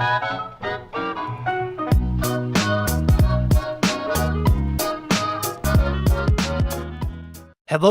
Hello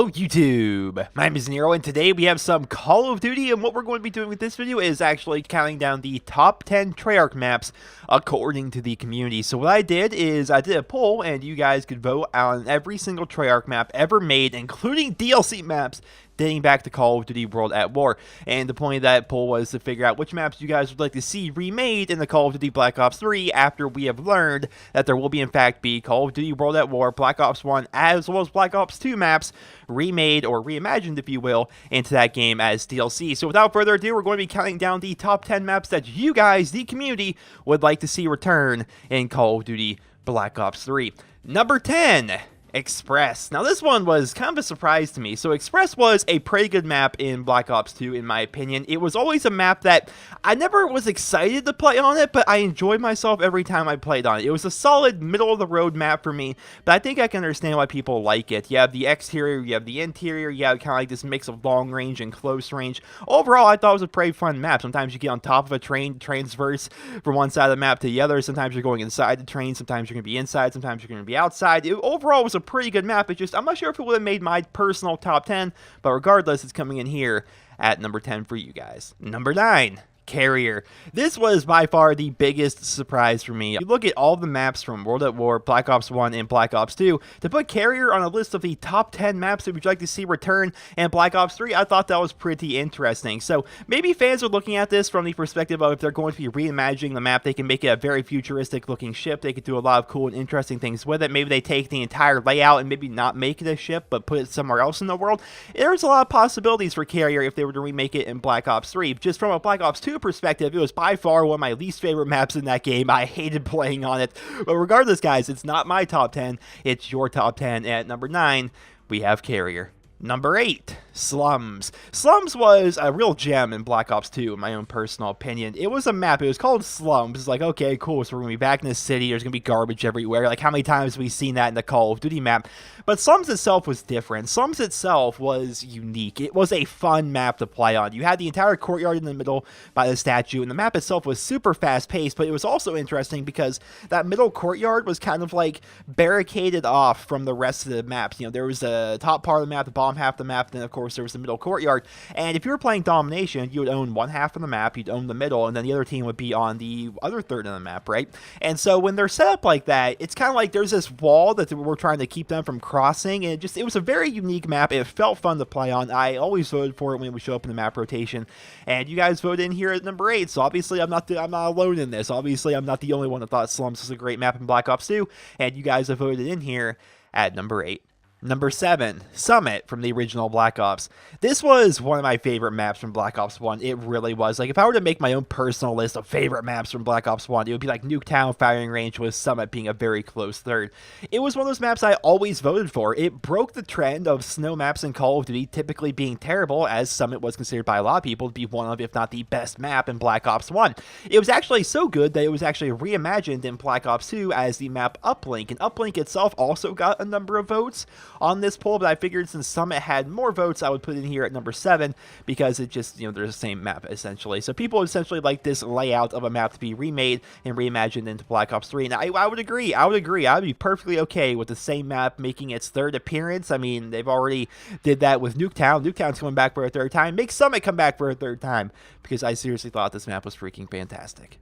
YouTube, my name is Nero and today we have some Call of Duty, and what we're going to be doing with this video is actually counting down the top 10 Treyarch maps according to the community. So what I did is I did a poll and you guys could vote on every single Treyarch map ever made, including DLC maps dating back to Call of Duty World at War. And the point of that poll was to figure out which maps you guys would like to see remade in the Call of Duty Black Ops 3 after we have learned that there will in fact be Call of Duty World at War, Black Ops 1, as well as Black Ops 2 maps remade or reimagined, if you will, into that game as DLC. So without further ado, we're going to be counting down the top 10 maps that you guys, the community, would like to see return in Call of Duty Black Ops 3. Number 10. Express. Now this one was kind of a surprise to me. So Express was a pretty good map in Black Ops 2 in my opinion. It was always a map that I never was excited to play on it, but I enjoyed myself every time I played on it. It was a solid middle of the road map for me, but I think I can understand why people like it. You have the exterior, you have the interior, you have kind of like this mix of long range and close range. Overall, I thought it was a pretty fun map. Sometimes you get on top of a train, transverse from one side of the map to the other. Sometimes you're going inside the train, sometimes you're going to be inside, sometimes you're going to be outside. Overall, it was a pretty good map. It's just, I'm not sure if it would have made my personal top 10, but regardless, it's coming in here at number 10 for you guys. Number 9. Carrier. This was by far the biggest surprise for me. You look at all the maps from World at War, Black Ops 1, and Black Ops 2, to put Carrier on a list of the top 10 maps that we'd like to see return in Black Ops 3, I thought that was pretty interesting. So maybe fans are looking at this from the perspective of if they're going to be reimagining the map, they can make it a very futuristic looking ship. They could do a lot of cool and interesting things with it. Maybe they take the entire layout and maybe not make it a ship, but put it somewhere else in the world. There's a lot of possibilities for Carrier if they were to remake it in Black Ops 3. Just from a Black Ops 2 perspective, it was by far one of my least favorite maps in that game. I hated playing on it. But regardless, guys, it's not my top 10. It's your top 10. At number 9, we have Carrier. Number 8, Slums. Slums was a real gem in Black Ops 2, in my own personal opinion. It was a map. It was called Slums. It's like, okay, cool, so we're going to be back in the city. There's going to be garbage everywhere. Like, how many times have we seen that in the Call of Duty map? But Slums itself was different. Slums itself was unique. It was a fun map to play on. You had the entire courtyard in the middle by the statue, and the map itself was super fast-paced, but it was also interesting because that middle courtyard was kind of like barricaded off from the rest of the maps. You know, there was the top part of the map, the bottom half of the map, then of course there was the middle courtyard, and if you were playing domination, you would own one half of the map, you'd own the middle, and then the other team would be on the other third of the map, right? And so when they're set up like that, it's kind of like there's this wall that we're trying to keep them from crossing, and it was a very unique map. It felt fun to play on. I always voted for it when we show up in the map rotation, and you guys voted in here at number 8, so obviously I'm not alone in this. Obviously I'm not the only one that thought Slums was a great map in Black Ops 2, and you guys have voted in here at number 8. Number 7, Summit from the original Black Ops. This was one of my favorite maps from Black Ops 1. It really was. Like, if I were to make my own personal list of favorite maps from Black Ops 1, it would be like Nuketown, Firing Range, with Summit being a very close third. It was one of those maps I always voted for. It broke the trend of snow maps in Call of Duty typically being terrible, as Summit was considered by a lot of people to be one of, if not the best map in Black Ops 1. It was actually so good that it was actually reimagined in Black Ops 2 as the map Uplink, and Uplink itself also got a number of votes on this poll, but I figured since Summit had more votes, I would put it in here at number 7 because it just, they're the same map essentially. So people essentially like this layout of a map to be remade and reimagined into Black Ops 3. And I would agree. I would be perfectly okay with the same map making its third appearance. I mean, they've already did that with Nuketown. Nuketown's coming back for a third time. Make Summit come back for a third time because I seriously thought this map was freaking fantastic.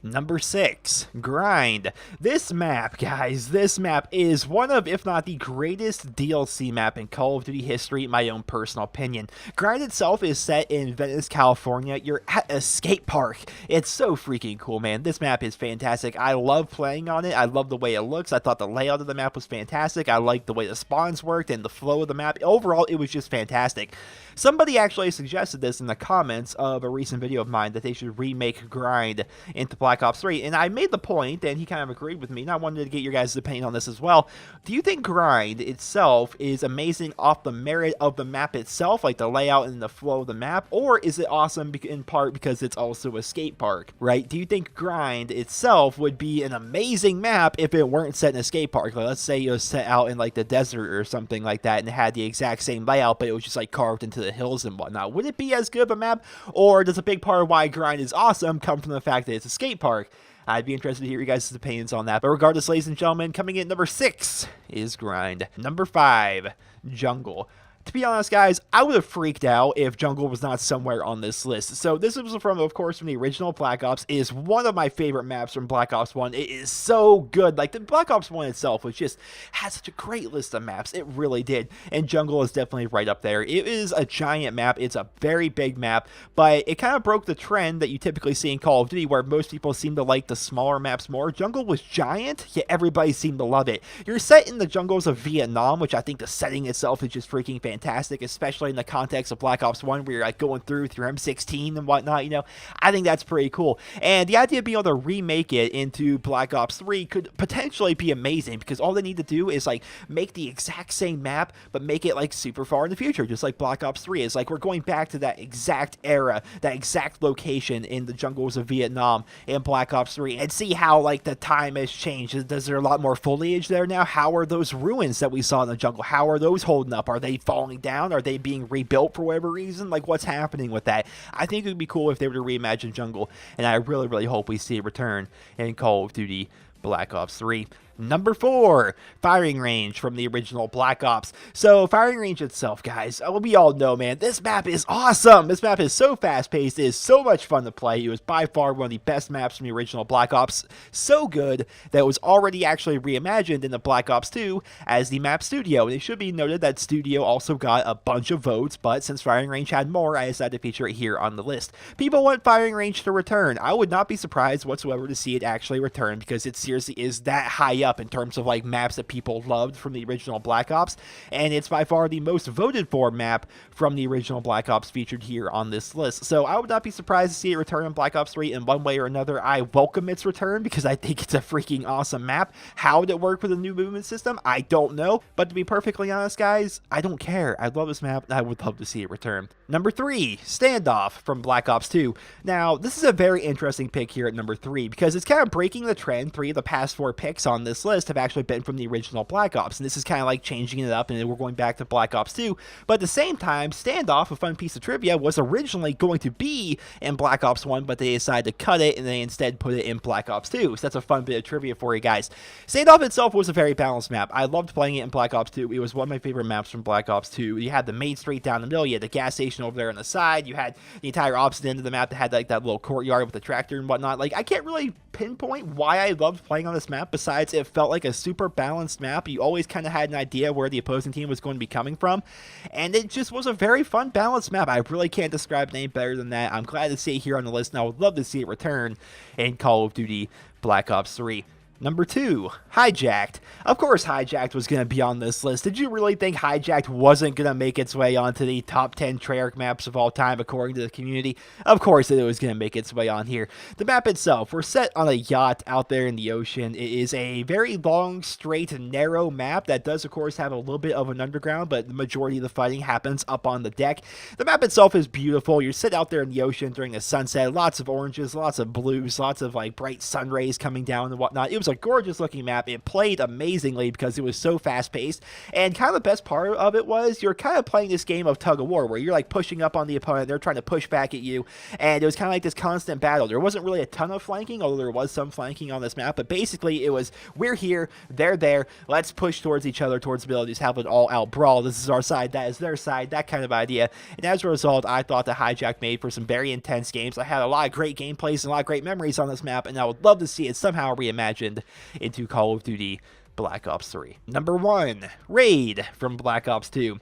Number 6, Grind. This map, guys, this map is one of, if not the greatest DLC map in Call of Duty history, in my own personal opinion. Grind itself is set in Venice, California. You're at a skate park. It's so freaking cool, man. This map is fantastic. I love playing on it. I love the way it looks. I thought the layout of the map was fantastic. I liked the way the spawns worked and the flow of the map. Overall, it was just fantastic. Somebody actually suggested this in the comments of a recent video of mine, that they should remake Grind into Black Ops 3, and I made the point, and he kind of agreed with me, and I wanted to get your guys' opinion on this as well. Do you think Grind itself is amazing off the merit of the map itself, like the layout and the flow of the map, or is it awesome in part because it's also a skate park, right? Do you think Grind itself would be an amazing map if it weren't set in a skate park? Like, let's say it was set out in like the desert or something like that, and it had the exact same layout, but it was just like carved into the the hills and whatnot. Would it be as good of a map, or does a big part of why Grind is awesome come from the fact that it's a skate park? I'd be interested to hear your guys' opinions on that. But regardless, ladies and gentlemen, coming in at number 6 is Grind. Number 5, Jungle. To be honest, guys, I would have freaked out if Jungle was not somewhere on this list. So this was from, of course, from the original Black Ops. It is one of my favorite maps from Black Ops 1. It is so good. Like, the Black Ops 1 itself was just, had such a great list of maps. It really did. And Jungle is definitely right up there. It is a giant map. It's a very big map, but it kind of broke the trend that you typically see in Call of Duty, where most people seem to like the smaller maps more. Jungle was giant, yet everybody seemed to love it. You're set in the jungles of Vietnam, which I think the setting itself is just freaking fantastic, especially in the context of Black Ops 1, where you're like going through with your M16 and whatnot, you know. I think that's pretty cool. And the idea of being able to remake it into Black Ops 3 could potentially be amazing, because all they need to do is like make the exact same map, but make it like super far in the future, just like Black Ops 3 is. Like, we're going back to that exact era, that exact location in the jungles of Vietnam in Black Ops 3, and see how like the time has changed. Does there a lot more foliage there now? How are those ruins that we saw in the jungle? How are those holding up? Are they falling down? Are they being rebuilt for whatever reason? Like, what's happening with that? I think it would be cool if they were to reimagine Jungle, and I really, really hope we see it return in Call of Duty Black Ops 3. Number 4, firing range from the original Black Ops. So, firing range itself, guys, we all know, man, this map is awesome. This map is so fast-paced. It is so much fun to play. It was by far one of the best maps from the original Black Ops. So good that it was already actually reimagined in the Black Ops 2 as the map Studio. And it should be noted that Studio also got a bunch of votes, but since firing range had more, I decided to feature it here on the list. People want firing range to return. I would not be surprised whatsoever to see it actually return, because it seriously is that high up in terms of like maps that people loved from the original Black Ops, and it's by far the most voted for map from the original Black Ops featured here on this list. So I would not be surprised to see it return in Black Ops 3 in one way or another. I welcome its return because I think it's a freaking awesome map. How would it work with a new movement system? I don't know, but to be perfectly honest, guys, I don't care. I love this map, and I would love to see it return. Number 3, Standoff from Black Ops 2. Now, this is a very interesting pick here at number 3, because it's kind of breaking the trend. 3 of the past 4 picks on this list have actually been from the original Black Ops, and this is kind of like changing it up, and we're going back to Black Ops 2. But at the same time, Standoff, a fun piece of trivia, was originally going to be in Black Ops 1, but they decided to cut it, and they instead put it in Black Ops 2. So that's a fun bit of trivia for you guys. Standoff itself was a very balanced map. I loved playing it in Black Ops 2. It was one of my favorite maps from Black Ops 2. You had the main street down the middle, you had the gas station over there on the side, you had the entire opposite end of the map that had like that little courtyard with the tractor and whatnot. Like, I can't really pinpoint why I loved playing on this map, besides it felt like a super balanced map. You always kind of had an idea where the opposing team was going to be coming from, and it just was a very fun, balanced map. I really can't describe it any better than that. I'm glad to see it here on the list, and I would love to see it return in Call of Duty Black Ops 3. Number 2, Hijacked. Of course Hijacked was going to be on this list. Did you really think Hijacked wasn't going to make its way onto the top 10 Treyarch maps of all time according to the community? Of course it was going to make its way on here. The map itself, we're set on a yacht out there in the ocean. It is a very long, straight, narrow map that does of course have a little bit of an underground, but the majority of the fighting happens up on the deck. The map itself is beautiful. You're set out there in the ocean during the sunset. Lots of oranges, lots of blues, lots of like bright sun rays coming down and whatnot. It was a gorgeous looking map. It played amazingly because it was so fast paced, and kind of the best part of it was you're kind of playing this game of tug of war where you're like pushing up on the opponent, they're trying to push back at you, and it was kind of like this constant battle. There wasn't really a ton of flanking, although there was some flanking on this map, but basically it was, we're here, they're there, let's push towards each other, towards the middle, just have an all out brawl. This is our side, that is their side, that kind of idea. And as a result, I thought that Hijack made for some very intense games. I had a lot of great gameplays and a lot of great memories on this map, and I would love to see it somehow reimagined into Call of Duty Black Ops 3. Number 1, Raid from Black Ops 2.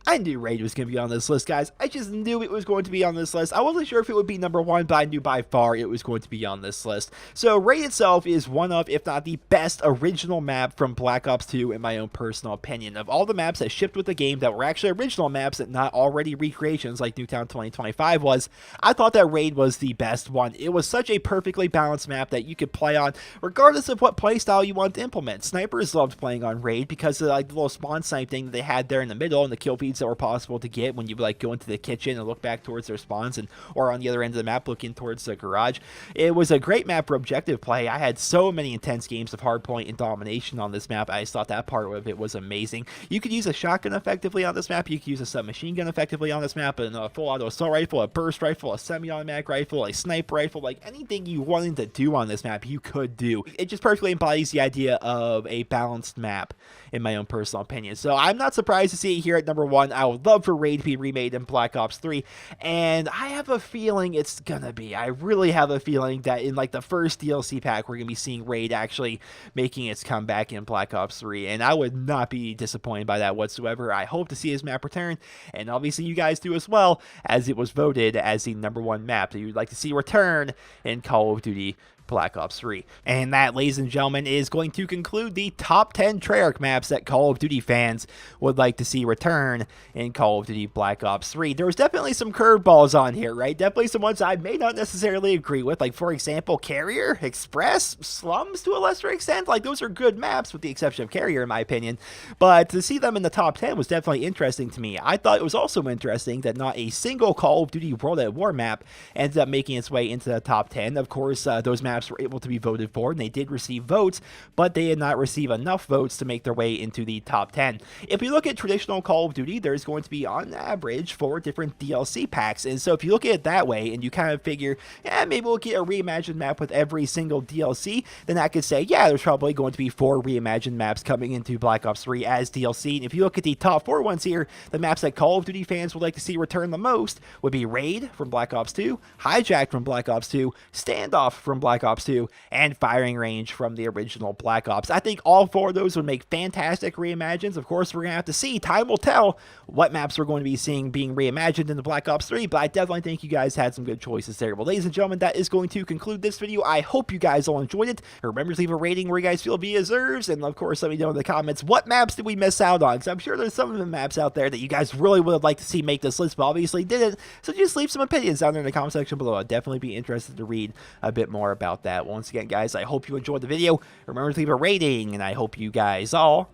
I knew Raid was going to be on this list, guys. I just knew it was going to be on this list. I wasn't sure if it would be number 1, but I knew by far it was going to be on this list. So Raid itself is one of, if not the best original map from Black Ops 2 in my own personal opinion. Of all the maps that shipped with the game that were actually original maps and not already recreations like Nuketown 2025 was, I thought that Raid was the best one. It was such a perfectly balanced map that you could play on regardless of what playstyle you want to implement. Snipers loved playing on Raid because of like the little spawn snipe thing that they had there in the middle, and the kill feed leads that were possible to get when you like go into the kitchen and look back towards their spawns, and or on the other end of the map looking towards the garage. It was a great map for objective play. I had so many intense games of hardpoint and domination on this map. I just thought that part of it was amazing. You could use a shotgun effectively on this map. You could use a submachine gun effectively on this map, and a full auto assault rifle, a burst rifle, a semi-automatic rifle, a sniper rifle, like anything you wanted to do on this map, you could do. It just perfectly embodies the idea of a balanced map, in my own personal opinion. So I'm not surprised to see it here at number 1. I would love for Raid to be remade in Black Ops 3, and I have a feeling it's gonna be. I really have a feeling that in like the first DLC pack, we're gonna be seeing Raid actually making its comeback in Black Ops 3, and I would not be disappointed by that whatsoever. I hope to see his map return, and obviously you guys do as well, as it was voted as the number 1 map that you'd like to see return in Call of Duty Black Ops 3. And that, ladies and gentlemen, is going to conclude the top 10 Treyarch maps that Call of Duty fans would like to see return in Call of Duty Black Ops 3. There was definitely some curveballs on here, right? Definitely some ones I may not necessarily agree with, like, for example, Carrier, Express, Slums to a lesser extent. Like, those are good maps with the exception of Carrier, in my opinion. But to see them in the top 10 was definitely interesting to me. I thought it was also interesting that not a single Call of Duty World at War map ended up making its way into the top 10. Of course, those maps were able to be voted for, and they did receive votes, but they did not receive enough votes to make their way into the top 10. If you look at traditional Call of Duty, there's going to be on average 4 different DLC packs, and so if you look at it that way and you kind of figure, yeah, maybe we'll get a reimagined map with every single DLC, then I could say, yeah, there's probably going to be 4 reimagined maps coming into Black Ops 3 as DLC. And if you look at the top 4 ones here, the maps that Call of Duty fans would like to see return the most would be Raid from Black Ops 2, Hijacked from Black Ops 2, Standoff from Black Ops 2, and Firing Range from the original Black Ops. I think all 4 of those would make fantastic reimagines. Of course, we're going to have to see. Time will tell what maps we're going to be seeing being reimagined in the Black Ops 3, but I definitely think you guys had some good choices there. Well, ladies and gentlemen, that is going to conclude this video. I hope you guys all enjoyed it. Remember to leave a rating where you guys feel it deserves, and of course, let me know in the comments what maps did we miss out on, because I'm sure there's some of the maps out there that you guys really would have liked to see make this list, but obviously didn't. So just leave some opinions down there in the comment section below. I'd definitely be interested to read a bit more about that. Once again, guys, I hope you enjoyed the video. Remember to leave a rating, and I hope you guys all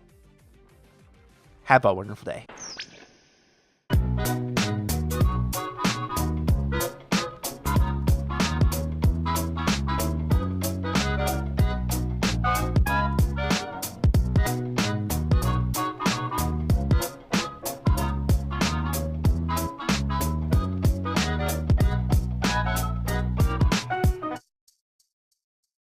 have a wonderful day.